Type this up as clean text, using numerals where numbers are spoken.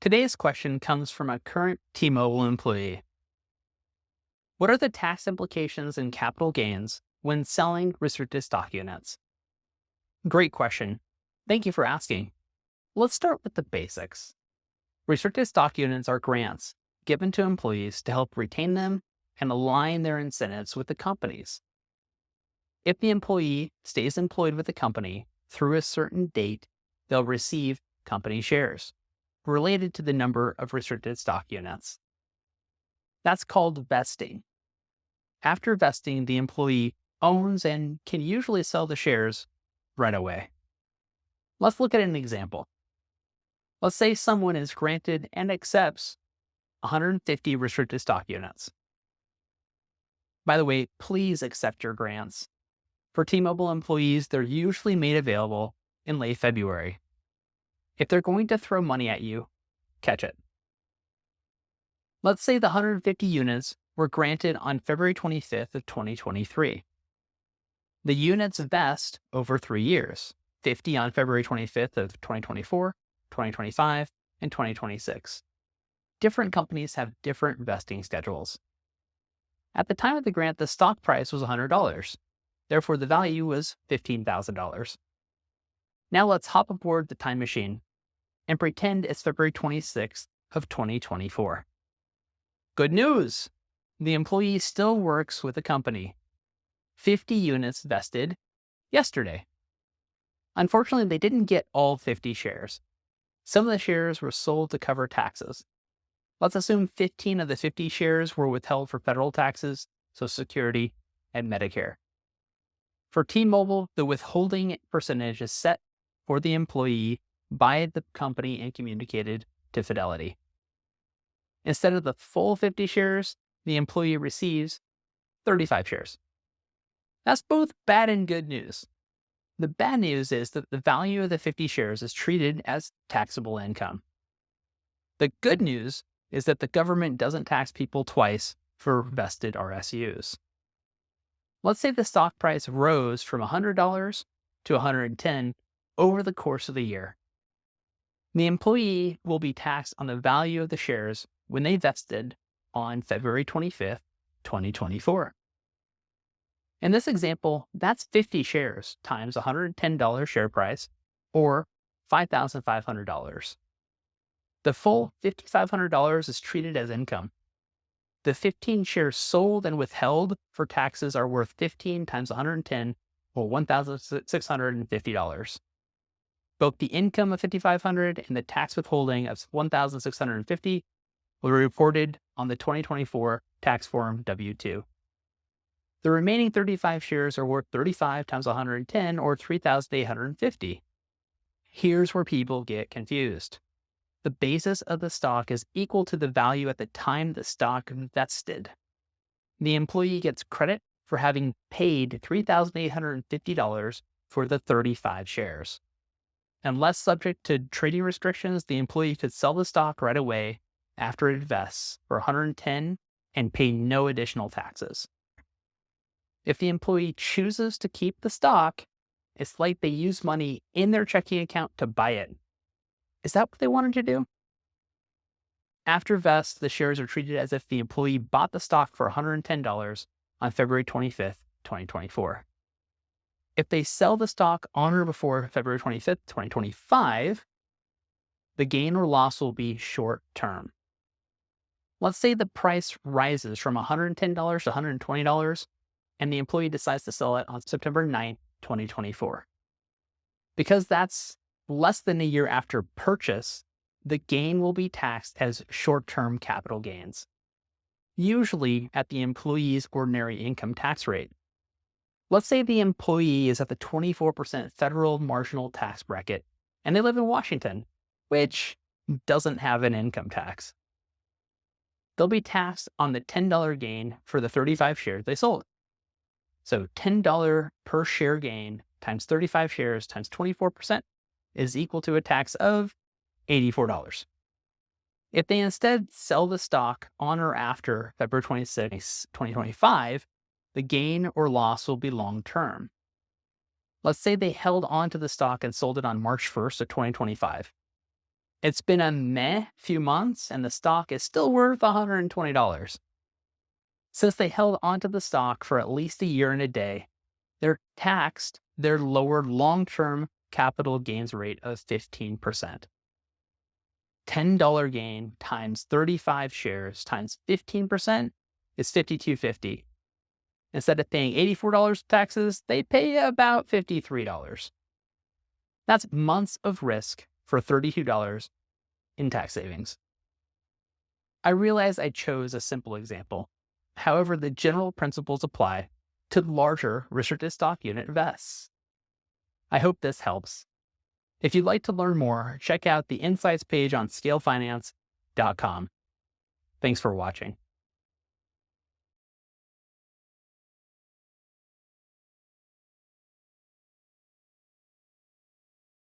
Today's question comes from a current T-Mobile employee. What are the tax implications and capital gains when selling restricted stock units? Great question. Thank you for asking. Let's start with the basics. Restricted stock units are grants given to employees to help retain them and align their incentives with the company's. If the employee stays employed with the company through a certain date, they'll receive company shares related to the number of restricted stock units. That's called vesting. After vesting, the employee owns and can usually sell the shares right away. Let's look at an example. Let's say someone is granted and accepts 150 restricted stock units. By the way, please accept your grants. For T-Mobile employees, they're usually made available in late February. If they're going to throw money at you, catch it. Let's say the 150 units were granted on February 25th of 2023. The units vest over 3 years, 50 on February 25th of 2024, 2025, and 2026. Different companies have different vesting schedules. At the time of the grant, the stock price was $100. Therefore, the value was $15,000. Now let's hop aboard the time machine and pretend it's February 26th of 2024. Good news! The employee still works with the company. 50 units vested yesterday. Unfortunately, they didn't get all 50 shares. Some of the shares were sold to cover taxes. Let's assume 15 of the 50 shares were withheld for federal taxes, Social Security, and Medicare. For T-Mobile, the withholding percentage is set for the employee by the company and communicated to Fidelity. Instead of the full 50 shares, the employee receives 35 shares. That's both bad and good news. The bad news is that the value of the 50 shares is treated as taxable income. The good news is that the government doesn't tax people twice for vested RSUs. Let's say the stock price rose from $100 to $110 over the course of the year. The employee will be taxed on the value of the shares when they vested on February 25th, 2024. In this example, that's 50 shares times $110 share price, or $5,500. The full $5,500 is treated as income. The 15 shares sold and withheld for taxes are worth 15 times 110, or $1,650. Both the income of $5,500 and the tax withholding of $1,650 will be reported on the 2024 tax form W-2. The remaining 35 shares are worth 35 times 110, or $3,850. Here's where people get confused. The basis of the stock is equal to the value at the time the stock vested. The employee gets credit for having paid $3,850 for the 35 shares. Unless subject to trading restrictions, the employee could sell the stock right away after it vests for $110 and pay no additional taxes. If the employee chooses to keep the stock, it's like they use money in their checking account to buy it. Is that what they wanted to do? After vest, the shares are treated as if the employee bought the stock for $110 on February 25th, 2024. If they sell the stock on or before February 25th, 2025, the gain or loss will be short term. Let's say the price rises from $110 to $120, and the employee decides to sell it on September 9th, 2024. Because that's less than a year after purchase, the gain will be taxed as short-term capital gains, usually at the employee's ordinary income tax rate. Let's say the employee is at the 24% federal marginal tax bracket, and they live in Washington, which doesn't have an income tax. They'll be taxed on the $10 gain for the 35 shares they sold. So $10 per share gain times 35 shares times 24% is equal to a tax of $84. If they instead sell the stock on or after February 26, 2025, the gain or loss will be long-term. Let's say they held on to the stock and sold it on March 1st of 2025. It's been a meh few months and the stock is still worth $120. Since they held onto the stock for at least a year and a day, they're taxed their lower long-term capital gains rate of 15%. $10 gain times 35 shares times 15% is $52.50. Instead of paying $84 taxes, they pay about $53. That's months of risk for $32 in tax savings. I realize I chose a simple example. However, the general principles apply to larger restricted stock unit vests. I hope this helps. If you'd like to learn more, check out the insights page on scalefinance.com. Thanks for watching.